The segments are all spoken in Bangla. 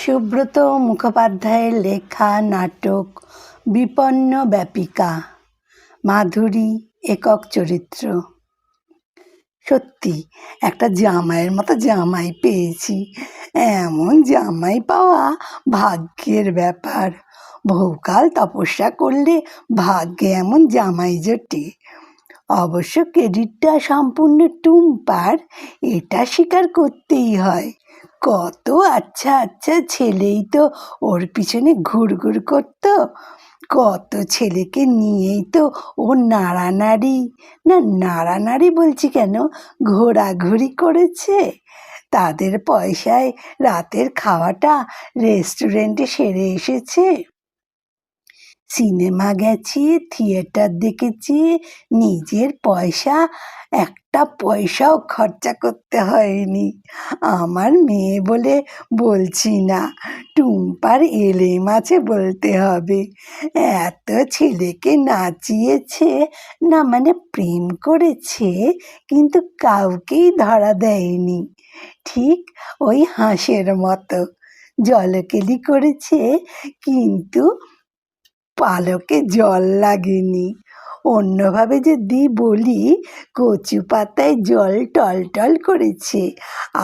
সুব্রত মুখোপাধ্যায়ের লেখা নাটক বিপন্ন ব্যাপিকা। মাধুরী একক চরিত্র। সত্যি একটা জামাইয়ের মতো জামাই পেয়েছি। এমন জামাই পাওয়া ভাগ্যের ব্যাপার। বহুকাল তপস্যা করলে ভাগ্যে এমন জামাই জোটে। অবশ্য ক্রেডিটটা সম্পূর্ণ টুম্পার, এটা স্বীকার করতেই হয়। কত আচ্ছা আচ্ছা ছেলেই তো ওর পিছনে ঘুরঘুর করতো, কত ছেলেকে নিয়েই তো ও নাড়ানাড়ি বলছি কেন, ঘোরাঘুরি করেছে। তাদের পয়সায় রাতের খাওয়াটা রেস্টুরেন্টে সেরে এসেছে। সিনেমা গেছি, থিয়েটার দেখেছি, নিজের পয়সা একটা পয়সাও খরচা করতে হয়নি। আমার মেয়ে বলে বলছি না, টুম্পার এলেম আছে বলতে হবে। এত ছেলেকে নাচিয়েছে, না মানে প্রেম করেছে, কিন্তু কাউকেই ধরা দেয়নি। ঠিক ওই হাঁসের মতো জলকেলি করেছে, কিন্তু পালকে জল লাগেনি। অন্যভাবে যদি বলি, কচু পাতায় জল টলটল করেছে,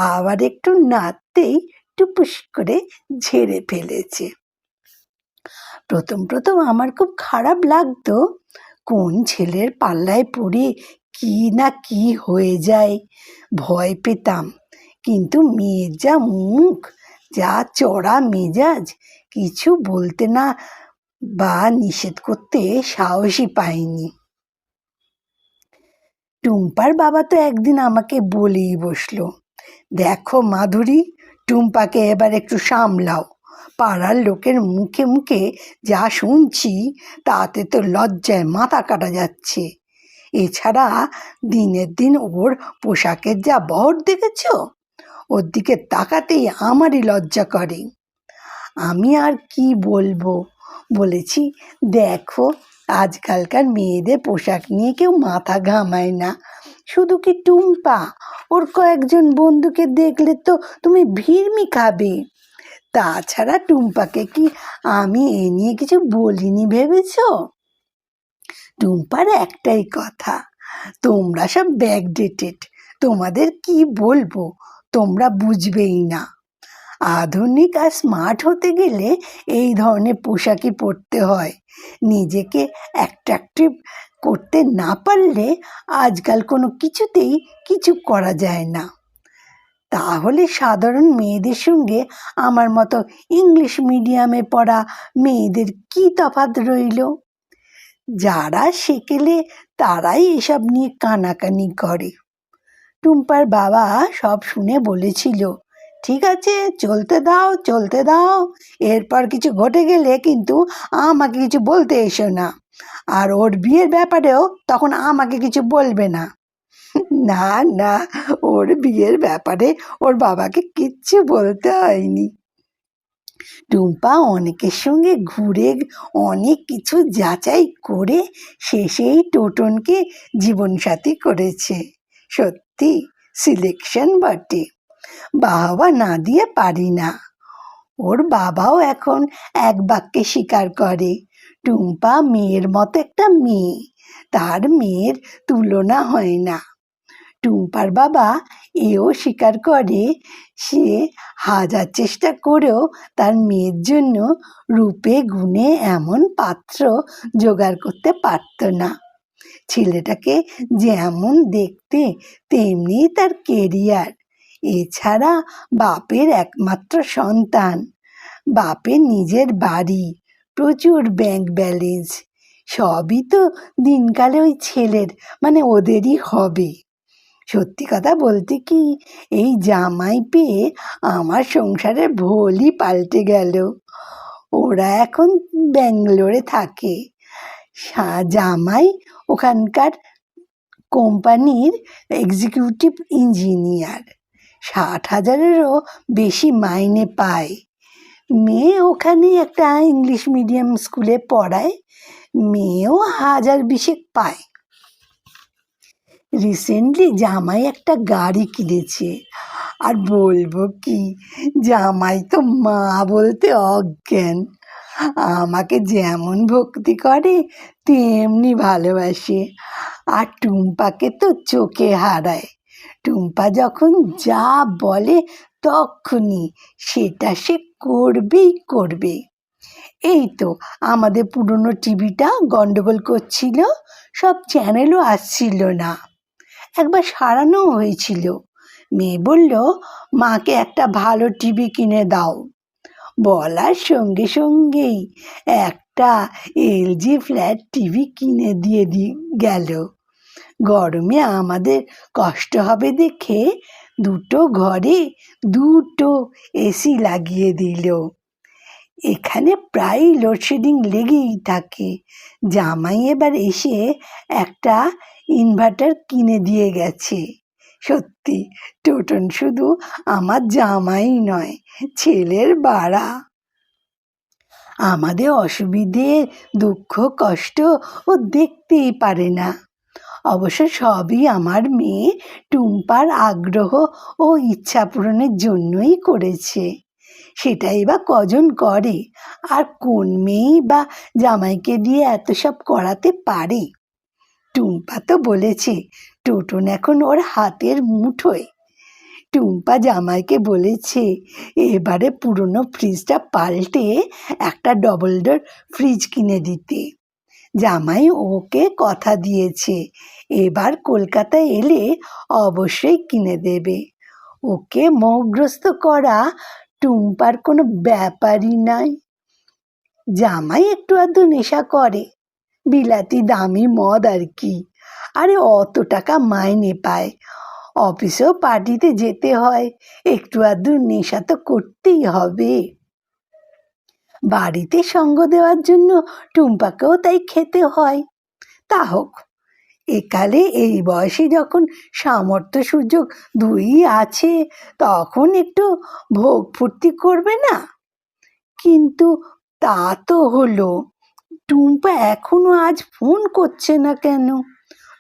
আবার একটু নাড়তেই টুপুস করে ঝেড়ে ফেলেছে। প্রথম প্রথম আমার খুব খারাপ লাগতো, কোন ছেলের পাল্লায় পড়ে কি না কি হয়ে যায়, ভয় পেতাম। কিন্তু মেয়ের যা মুখ, যা চড়া মেজাজ, কিছু বলতে না বা নিষেধ করতে সাহসই পাইনি। টুম্পার বাবা তো একদিন আমাকে বলেই বসলো, দেখো মাধুরী, টুম্পাকে এবার একটু সামলাও। পাড়ার লোকের মুখে মুখে যা শুনছি, তাতে তো লজ্জায় মাথা কাটা যাচ্ছে। এছাড়া দিনের দিন ওর পোশাকের যা বহর দেখেছ, ওর দিকে তাকাতেই আমারই লজ্জা করে। আমি আর কি বলবো, বলেছি, দেখো আজকালকার মেয়েদের পোশাক নিয়ে কেউ মাথা ঘামায় না। শুধু কি টুম্পা, ওর কয়েকজন বন্ধুকে দেখলে তো তুমি ভিড়মি খাবে। তাছাড়া টুম্পাকে কি আমি এ নিয়ে কিছু বলিনি ভেবেছ? টুম্পার একটাই কথা, তোমরা সব ব্যাকডেটেড, তোমাদের কি বলবো, তোমরা বুঝবেই না। আধুনিক আর স্মার্ট হতে গেলে এই ধরনের পোশাকই পরতে হয়। নিজেকে অ্যাট্রাকটিভ করতে না পারলে আজকাল কোনো কিছুতেই কিছু করা যায় না। তাহলে সাধারণ মেয়েদের সঙ্গে আমার মতো ইংলিশ মিডিয়ামে পড়া মেয়েদের কি তফাৎ রইল? যারা সেকেলে তারাই এসব নিয়ে কানাকানি করে। টুম্পার বাবা সব শুনে বলেছিল, ঠিক আছে, চলতে দাও, এরপর কিছু ঘটে গেলে কিন্তু আমাকে কিছু বলতে এসো না। আর ওর বিয়ের ব্যাপারেও তখন আমাকে কিছু বলবে না। না না, ওর বিয়ের ব্যাপারে ওর বাবাকে কিচ্ছু বলতে হয়নি। টুম্পা অনেকের সঙ্গে ঘুরে অনেক কিছু যাচাই করে শেষেই টোটনকে জীবনসাথী করেছে। সত্যি সিলেকশন বটে, বাহবা না দিয়ে পারি না। ওর বাবাও এখন এক বাক্যে স্বীকার করে, টুম্পা মেয়ের মতো একটা মেয়ে, তার মেয়ের তুলনা হয় না। টুম্পার বাবা এও স্বীকার করে, সে হাজার চেষ্টা করেও তার মেয়ের জন্য রূপে গুণে এমন পাত্র জোগাড় করতে পারত না। ছেলেটাকে যেমন দেখতে তেমনি তার কেরিয়ার। এছাড়া বাপের একমাত্র সন্তান, বাপের নিজের বাড়ি, প্রচুর ব্যাংক ব্যালেন্স, সবই তো দিনকালে ওই ছেলের মানে ওদেরই হবে। সত্যি কথা বলতে কি, এই জামাই পেয়ে আমার সংসারের ভোলই পাল্টে গেল। ওরা এখন ব্যাঙ্গালোরে থাকে। জামাই ওখানকার কোম্পানির এক্সিকিউটিভ ইঞ্জিনিয়ার, 60,000-এরও বেশি মাইনে পায়। মেয়ে ওখানে একটা ইংলিশ মিডিয়াম স্কুলে পড়ায়, মেয়েও 1,000 বিশেক পায়। রিসেন্টলি জামাই একটা গাড়ি কিনেছে, আর বলবো কি, জামাই তো মা বলতে অজ্ঞান। আমাকে যেমন ভক্তি করে তেমনি ভালোবাসে, আর টুম্পাকে তো চোখে হারায়। টুম্পা যখন যা বলে তখনই সেটা সে করবেই করবে। এই তো আমাদের পুরনো টিভিটা গন্ডগোল করছিল, সব চ্যানেলও আসছিল না। একবার সারানো হয়েছিল। মেয়ে বলল, মাকে একটা ভালো টিভি কিনে দাও। বলার সঙ্গে সঙ্গেই একটা এলজি ফ্ল্যাট টিভি কিনে দিয়ে গেল। গরমে আমাদের কষ্ট হবে দেখে দুটো ঘরে দুটো এসি লাগিয়ে দিল। এখানে প্রায়ই লোডশেডিং লেগেই থাকে। জামাই এবার এসে একটা ইনভার্টার কিনে দিয়ে গেছে। সত্যি টোটন শুধু আমার জামাই নয়, ছেলের বাড়া। আমাদের অসুবিধে, দুঃখ, কষ্ট ও দেখতেই পারে না। অবশ্য সবই আমার মেয়ে টুম্পার আগ্রহ ও ইচ্ছা পূরণের জন্যই করেছে। সেটাই বা কজন করে, আর কোন মেয়েই বা জামাইকে দিয়ে এত সব করাতে পারে। টুম্পা তো বলেছে টোটন এখন ওর হাতের মুঠোয়। টুম্পা জামাইকে বলেছে এবারে পুরনো ফ্রিজটা পাল্টে একটা ডবল ডোর ফ্রিজ কিনে দিতে। জামাই ওকে কথা দিয়েছে এবার কলকাতায় এলে অবশ্যই কিনে দেবে। ওকে মোহগ্রস্ত করা টুম্পার কোনো ব্যাপারই নাই। জামাই একটু আধটু নেশা করে, বিলাতি দামি মদ আর কি। আরে অত টাকা মাইনে পায়, অফিসেও পার্টিতে যেতে হয়, একটু আধটু নেশা তো করতেই হবে। বাড়িতে সঙ্গ দেওয়ার জন্য টুম্পাকেও তাই খেতে হয়। তা হোক, একালে এই বয়সে যখন সামর্থ্য সুযোগ দুই আছে তখন একটু ভোগ ফুর্তি করবে না? কিন্তু তা তো হলো, টুম্পা এখনো আজ ফোন করছে না কেন?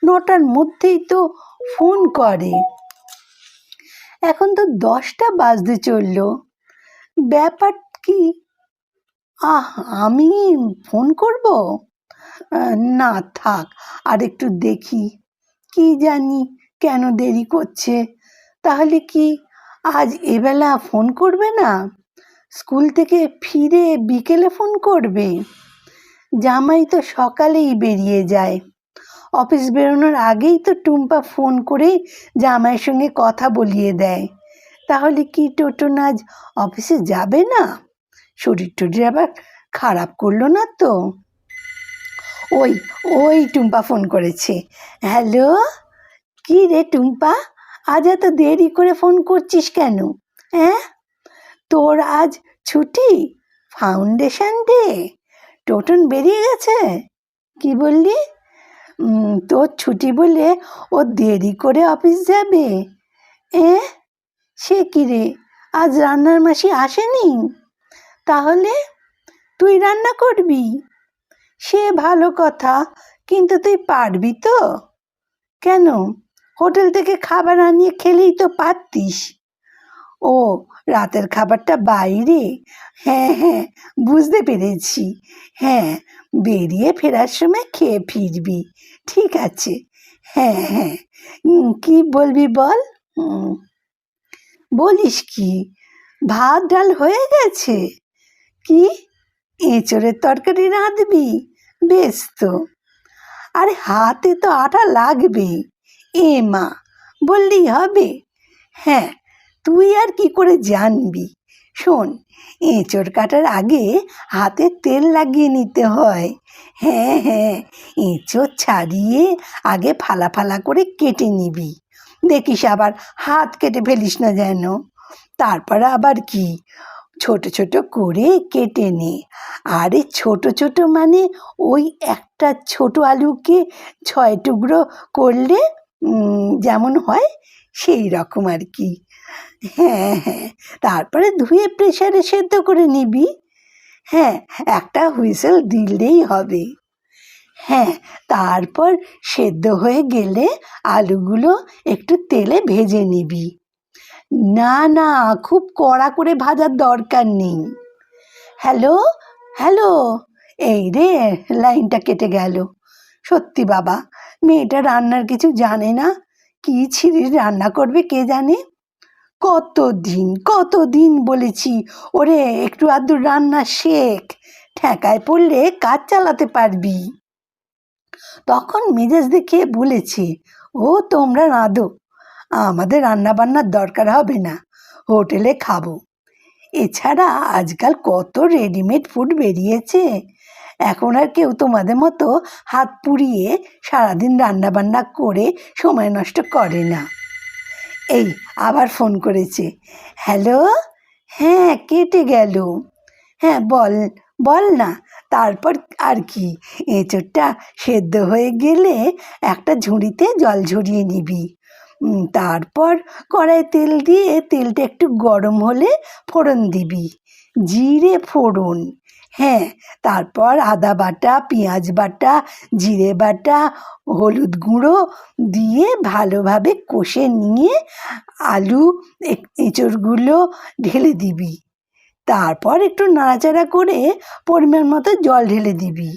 9টার মধ্যেই তো ফোন করে, এখন তো 10টা বাজতে চলল। ব্যাপার কি? আমি ফোন করব? না থাক, আর একটু দেখি। কি জানি কেন দেরি করছে। তাহলে কি আজ এবেলা ফোন করবে না? স্কুল থেকে ফিরে বিকেলে ফোন করবে? জামাই তো সকালেই বেরিয়ে যায়, অফিস বেরোনোর আগেই তো টুম্পা ফোন করে জামাইয়ের সঙ্গে কথা বলিয়ে দেয়। তাহলে কি টোটন আজ অফিসে যাবে না? শরীর টরীর আবার খারাপ করলো না তো? ওই ওই টুম্পা ফোন করেছে। হ্যালো, কি রে টুম্পা, আজ এত দেরি করে ফোন করছিস কেন? হ্যাঁ, তোর আজ ছুটি? Foundation day? টোটন বেরিয়ে গেছে? কি বললি? তোর ছুটি বলে ও দেরি করে অফিস যাবে? সে কি রে, আজ রান্নার মাসি আসেনি? তাহলে তুই রান্না করবি? সে ভালো কথা, কিন্তু তুই পারবি তো? কেন, হোটেল থেকে খাবার আনিয়ে খেলেই তো পারতিস। ও, রাতের খাবারটা বাইরে? হ্যাঁ হ্যাঁ, বুঝতে পেরেছি। হ্যাঁ, বেরিয়ে ফেরার সময় খেয়ে ফিরবি। ঠিক আছে। হ্যাঁ হ্যাঁ, কি বলবি বল? বলিস কি, ভাত ডাল হয়ে গেছে? কি, এঁচড়ের তরকারি রাঁধবি? বেশ তো। আরে হাতে তো আটা লাগবে। মা, বললেই হবে? হ্যাঁ, তুই আর কি করে জানবি? শোন, এঁচড় কাটার আগে হাতে তেল লাগিয়ে নিতে হয়। হ্যাঁ হ্যাঁ, এঁচড় ছাড়িয়ে আগে ফালা ফালা করে কেটে নিবি। দেখিস আবার হাত কেটে ফেলিস না যেন। তারপর আবার কি, ছোট ছোট করে কেটে নে। আরে ছোট ছোট মানে ওই একটা ছোট আলুকে 6 টুকরো করলে যেমন হয় সেই রকম আর কি। হ্যাঁ হ্যাঁ, তারপরে ধুয়ে প্রেসারে সেদ্ধ করে নিবি। হ্যাঁ, একটা হুইসেল দিলেই হবে। হ্যাঁ, তারপর সেদ্ধ হয়ে গেলে আলুগুলো একটু তেলে ভেজে নিবি। না না, খুব কড়া করে ভাজার দরকার নেই। হ্যালো, হ্যালো, এই রে, লাইনটা কেটে গেল। সত্যি বাবা, মেয়েটা রান্নার কিছু জানে না। কি ছিঁড়ি রান্না করবে কে জানে। কতদিন বলেছি ওরে একটু আধটু রান্না শেখ, ঠেকায় পড়লে কাজ চালাতে পারবি। তখন মেজাজ দেখে বলেছে, ও তোমরা রাঁধো, আমাদের রান্না বান্নার দরকার হবে না, হোটেলে খাবো। এছাড়া আজকাল কত রেডিমেড ফুড বেরিয়েছে, এখন আর কেউ তোমাদের মতো হাত পুড়িয়ে সারাদিন রান্না বান্না করে সময় নষ্ট করে না। এই আবার ফোন করেছে। হ্যালো, হ্যাঁ কেটে গেল। হ্যাঁ বল, বল না। তারপর আর কি, এঁচোড়টা সেদ্ধ হয়ে গেলে একটা ঝুড়িতে জল ঝরিয়ে নিবি। তারপর কড়াইয়ে তেল দিয়ে তেলটা একটু গরম হলে ফোড়ন দিবি, জিরে ফোড়ন। হ্যাঁ, তারপর আদা বাটা, পেঁয়াজ বাটা, জিরে বাটা, হলুদ গুঁড়ো দিয়ে ভালোভাবে কষে নিয়ে আলু এঁচোড়গুলো ঢেলে দিবি। তারপর একটু নাড়াচাড়া করে পরিমাণ মতো জল ঢেলে দিবি।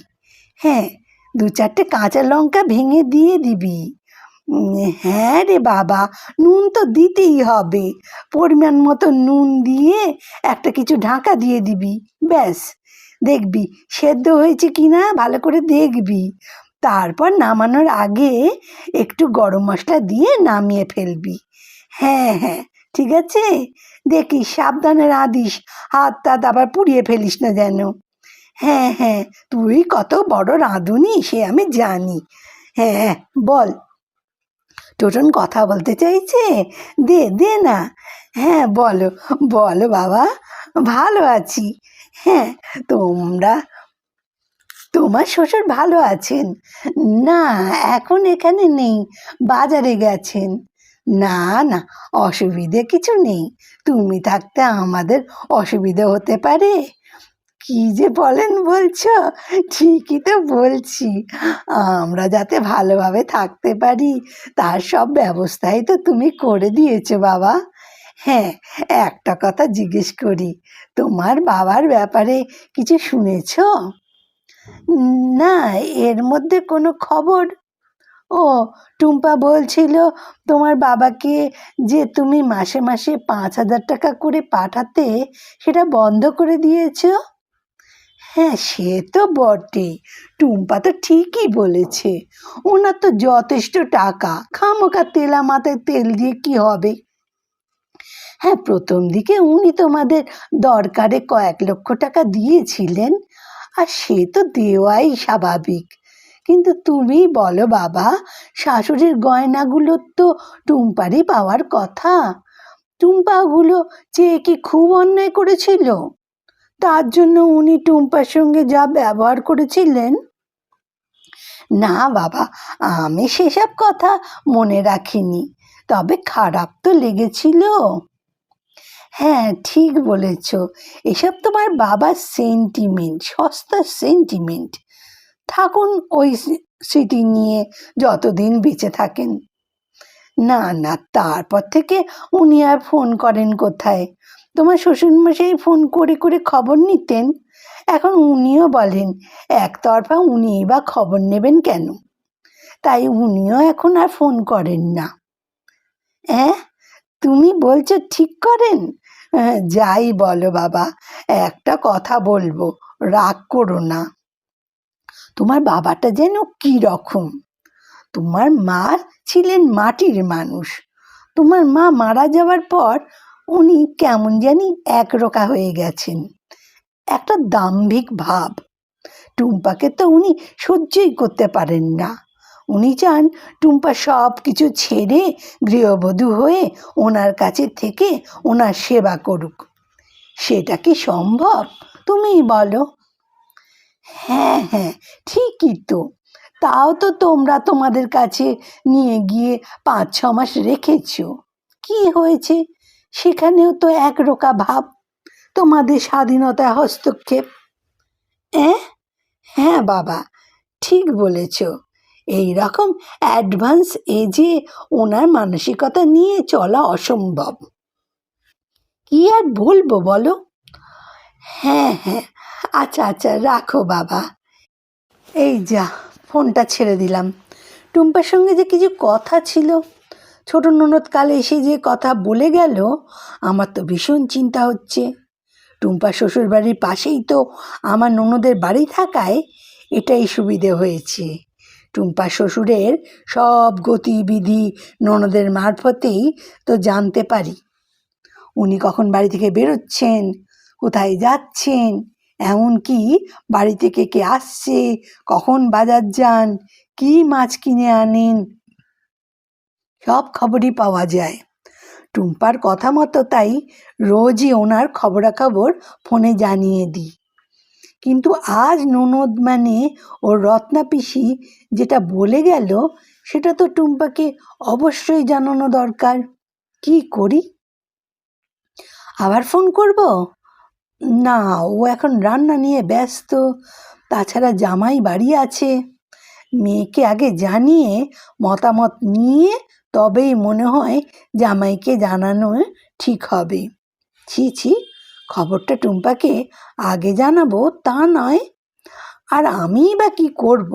হ্যাঁ, 2-4টে কাঁচা লঙ্কা ভেঙে দিয়ে দিবি। হ্যাঁ রে বাবা, নুন তো দিতেই হবে। পরিমাণ মতো নুন দিয়ে একটা কিছু ঢাকা দিয়ে দিবি, ব্যাস। দেখবি সেদ্ধ হয়েছে কি না ভালো করে দেখবি। তারপর নামানোর আগে একটু গরম মশলা দিয়ে নামিয়ে ফেলবি। হ্যাঁ হ্যাঁ, ঠিক আছে, দেখিস সাবধানে রাঁধিস, হাত টাত আবার পুড়িয়ে ফেলিস না যেন। হ্যাঁ হ্যাঁ, তুই কত বড় রাঁধুনি সে আমি জানি। হ্যাঁ বল, টোটন কথা বলতে চাইছে, দে দে না। হ্যাঁ বলো বলো বাবা, ভালো আছি। হ্যাঁ, তোমার শ্বশুর ভালো আছেন? না, এখন এখানে নেই, বাজারে গেছেন। না না, অসুবিধে কিছু নেই, তুমি থাকতে আমাদের অসুবিধে হতে পারে? কি যে বলেন বলছো, ঠিকই তো বলছি। আমরা যাতে ভালোভাবে থাকতে পারি তার সব ব্যবস্থাই তো তুমি করে দিয়েছো বাবা। হ্যাঁ, একটা কথা জিজ্ঞেস করি, তোমার বাবার ব্যাপারে কিছু শুনেছো? না, এর মধ্যে কোনো খবর? ও, টুম্পা বলছিল তোমার বাবাকে যে তুমি মাসে মাসে 5,000 টাকা করে পাঠাতে, সেটা বন্ধ করে দিয়েছো। হ্যাঁ সে তো বটে, টুম্পা তো ঠিকই বলেছে, ওনার তো যথেষ্ট টাকা, খামোকা তেলা মাথায় তেল দিয়ে কি হবে। হ্যাঁ, প্রথম দিকে উনি তোমাদের দরকারে কয়েক লক্ষ টাকা দিয়েছিলেন, আর সে তো দেওয়াই স্বাভাবিক। কিন্তু তুমি বলো বাবা, শাশুড়ির গয়নাগুলো তো টুম্পারই পাওয়ার কথা। টুম্পাগুলো চেয়ে কি খুব অন্যায় করেছিল? তার জন্য উনি টুম্পার সঙ্গে যা ব্যবহার করেছিলেন। না বাবা, আমি সেসব কথা মনে রাখিনি, তবে খারাপ তো লেগেছিল। হ্যাঁ ঠিক বলেছ, এসব তোমার বাবার সেন্টিমেন্ট, সস্তা সেন্টিমেন্ট। থাকুন ওই স্মৃতি নিয়ে যতদিন বেঁচে থাকেন। না না, তারপর থেকে উনি আর ফোন করেন কোথায়? তোমার শ্বশুরমশাই ফোন করে করে খবর নিতেন, এখন উনিও বলেন একতরফা উনিই বা খবর নেবেন কেন, তাই উনিও এখন আর ফোন করেন না। হ্যাঁ, তুমি বলছো ঠিক করেন? যাই বলো বাবা, একটা কথা বলবো, রাগ করো না। তোমার বাবাটা যেন কি রকম, তোমার মা ছিলেন মাটির মানুষ, তোমার মা মারা যাওয়ার পর উনি কেমন জানি একরোকা হয়ে গেছেন, একটা দাম্ভিক ভাব। টুম্পাকে তো উনি সহ্যই করতে পারেন না, উনি চান টুম্পা সব কিছু ছেড়ে গৃহবধূ হয়ে ওনার কাছে থেকে ওনার সেবা করুক। সেটা কি সম্ভব তুমিই বলো? হ্যাঁ হ্যাঁ, ঠিকই তো, তাও তো তোমরা তোমাদের কাছে নিয়ে গিয়ে 5-6 মাস রেখেছ, কি হয়েছে? সেখানেও তো একরোকা ভাব, তোমাদের স্বাধীনতায় হস্তক্ষেপ। হ্যাঁ বাবা, ঠিক ঠিক বলেছ। এই রকম অ্যাডভান্স এজে ওনার মানসিকতা নিয়ে চলা অসম্ভব। কি আর বলবো বলো। হ্যাঁ হ্যাঁ, আচ্ছা আচ্ছা, রাখো বাবা। এই যা, ফোনটা ছেড়ে দিলাম। টুম্পার সঙ্গে যে কিছু কথা ছিল, ছোট ননদ কাল এসে যে কথা বলে গেল, আমার তো ভীষণ চিন্তা হচ্ছে। টুম্পা শ্বশুর বাড়ির পাশেই তো আমার ননদের বাড়ি থাকায় এটাই সুবিধে হয়েছে। টুম্পা শ্বশুরের সব গতিবিধি ননদের মারফতেই তো জানতে পারি। উনি কখন বাড়ি থেকে বেরোচ্ছেন, কোথায় যাচ্ছেন, এমনকি বাড়ি থেকে কে আসছে, কখন বাজার যান, কি মাছ কিনে আনেন, সব খবরই পাওয়া যায়। টুম্পার কথা মতো তাই রোজই ওনার খবরাখবর ফোনে জানিয়ে দিই। কিন্তু আজ ননদ মানে ওর রত্না পিসি যেটা বলে গেল, সেটা তো টুম্পাকে অবশ্যই জানানো দরকার। কি করি? আবার ফোন করব? না, ও এখন রান্না নিয়ে ব্যস্ত। তাছাড়া জামাই বাড়ি আছে। মেয়েকে আগে জানিয়ে মতামত নিয়ে তবেই মনে হয় জামাইকে জানানো ঠিক হবে। ছি ছি, খবরটা টুম্পাকে আগে জানাবো তা নয়। আর আমিই বা কী করব?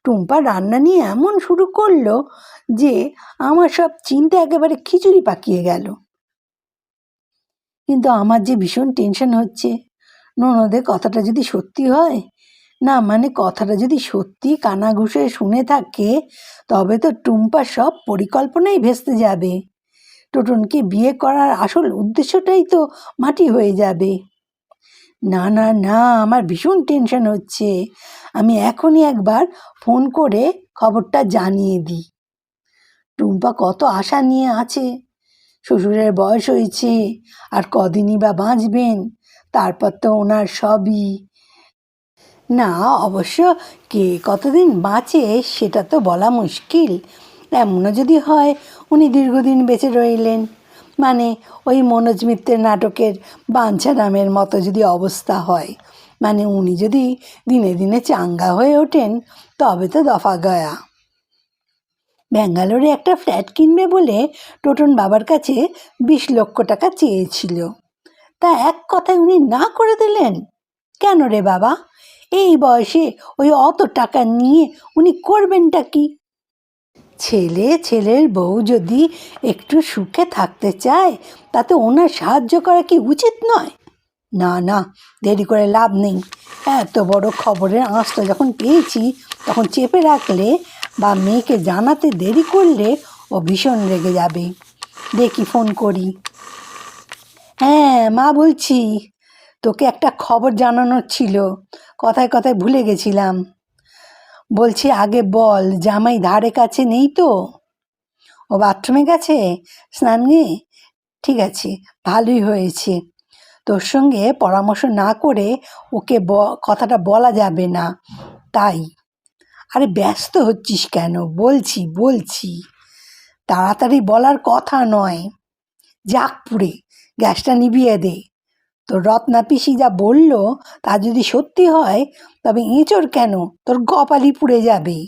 টুম্পা রান্না নিয়ে এমন শুরু করলো যে আমার সব চিন্তা একেবারে খিচুড়ি পাকিয়ে গেল। কিন্তু আমার যে ভীষণ টেনশন হচ্ছে, ননদের কথাটা যদি সত্যি হয়, না মানে কথাটা যদি সত্যি কানাঘুষে শুনে থাকে, তবে তো টুম্পার সব পরিকল্পনাই ভেস্তে যাবে। টোটনকে বিয়ে করার আসল উদ্দেশ্যটাই তো মাটি হয়ে যাবে। না না না, আমার ভীষণ টেনশন হচ্ছে। আমি এখনই একবার ফোন করে খবরটা জানিয়ে দিই। টুম্পা কত আশা নিয়ে আছে। শ্বশুরের বয়স হয়েছে, আর কদিনই বা বাঁচবেন, তারপর তো ওনার সবই। না, অবশ্য কে কতদিন বাঁচে সেটা তো বলা মুশকিল। এমনও যদি হয় উনি দীর্ঘদিন বেঁচে রইলেন, মানে ওই মনোজ মিত্রের নাটকের বাঞ্ছারামের মতো যদি অবস্থা হয়, মানে উনি যদি দিনে দিনে চাঙ্গা হয়ে ওঠেন, তবে তো দফা গয়া। ব্যাঙ্গালোরে একটা ফ্ল্যাট কিনবে বলে টোটন বাবার কাছে 20 লক্ষ টাকা চেয়েছিল। তা এক কথায় উনি না করে দিলেন। কেন রে বাবা? এই বয়সে ওই অত টাকা নিয়ে উনি করবেনটা কি? ছেলের বউ যদি একটু সুখে থাকতে চায়, তাতে ওনার সাহায্য করা কি উচিত নয়? না না, দেরি করে লাভ নেই। এত বড় খবরের আঁচটা যখন পেয়েছি, তখন চেপে রাখলে বা মেয়েকে জানাতে দেরি করলে ও ভীষণ রেগে যাবে। দেখি ফোন করি। হ্যাঁ মা, বলছি, তোকে একটা খবর জানানোর ছিল, কথায় কথায় ভুলে গেছিলাম। বলছি আগে বল, জামাই ধারে কাছে নেই তো? ও বাথরুমে গেছে স্নান নিয়ে? ঠিক আছে, ভালোই হয়েছে। তোর সঙ্গে পরামর্শ না করে ওকে কথাটা বলা যাবে না, তাই। আরে ব্যস্ত হচ্ছিস কেন? বলছি তাড়াতাড়ি বলার কথা নয়। যাক পুড়ে, গ্যাসটা নিভিয়ে দে। তোর রত্না পিসি যা বলল তা যদি সত্যি হয়, তবে এঁচোড় কেন, তোর কপালই পুড়ে যাবে।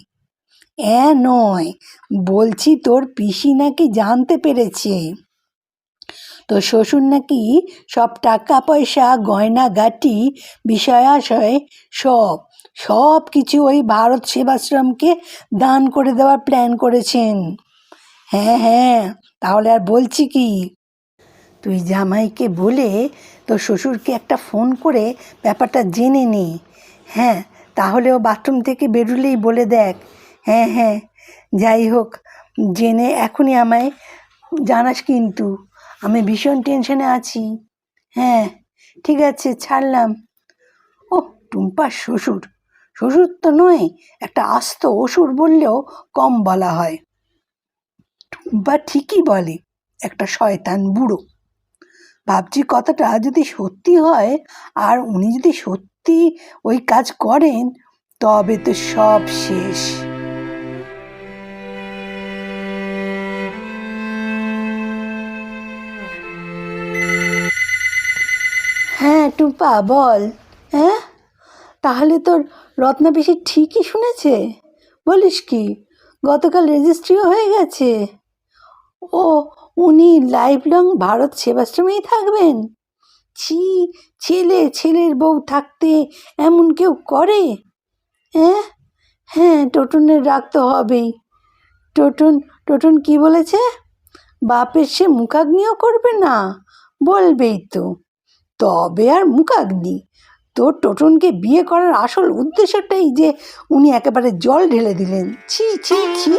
নয়, বলছি তোর পিসি নাকি জানতে পেরেছে তোর শ্বশুর নাকি সব টাকা পয়সা গয়নাগাটি বিষয় আশয় সব কিছু ওই ভারত সেবাশ্রমকে দান করে দেওয়ার প্ল্যান করেছেন। হ্যাঁ হ্যাঁ, তাহলে আর বলছি কি, তুই জামাইকে বলে তোর শ্বশুরকে একটা ফোন করে ব্যাপারটা জেনে নে। হ্যাঁ, তাহলে ও বাথরুম থেকে বেরোলেই বলে দেখ। হ্যাঁ হ্যাঁ, যাই হোক, জেনে এখনই আমায় জানাস কিন্তু। আমি ভীষণ টেনশনে আছি। হ্যাঁ, ঠিক আছে, ছাড়লাম। ও, টুম্পার শ্বশুর শ্বশুর তো নয়, একটা আস্ত অসুর বললেও কম বলা হয়। টুম্পা ঠিকই বলে, একটা শয়তান বুড়ো। ভাবছি কথাটা যদি সত্যি হয়, আর উনি যদি সত্যি ওই কাজ করেন, তবে তো সব শেষ। হ্যাঁ টুম্পা, বল। হ্যাঁ, তাহলে তোর রত্না পিসি ঠিকই শুনেছে। বলিস কি, গতকাল রেজিস্ট্রিও হয়ে গেছে। ও, উনি লাইফ লং ভারত সেবাশ্রমেই থাকবেন? ছি, ছেলের বউ থাকতে এমন কেউ করে? হ্যাঁ, হ্যাঁ, টোটনের রাগ তো হবেই। টোটন কি বলেছে? বাপের সে মুখাগ্নিও করবে না? বলবেই তো। তবে আর মুখাগ্নি, তোর টোটনকে বিয়ে করার আসল উদ্দেশ্যটাই যে উনি একেবারে জল ঢেলে দিলেন। ছি ছি ছি।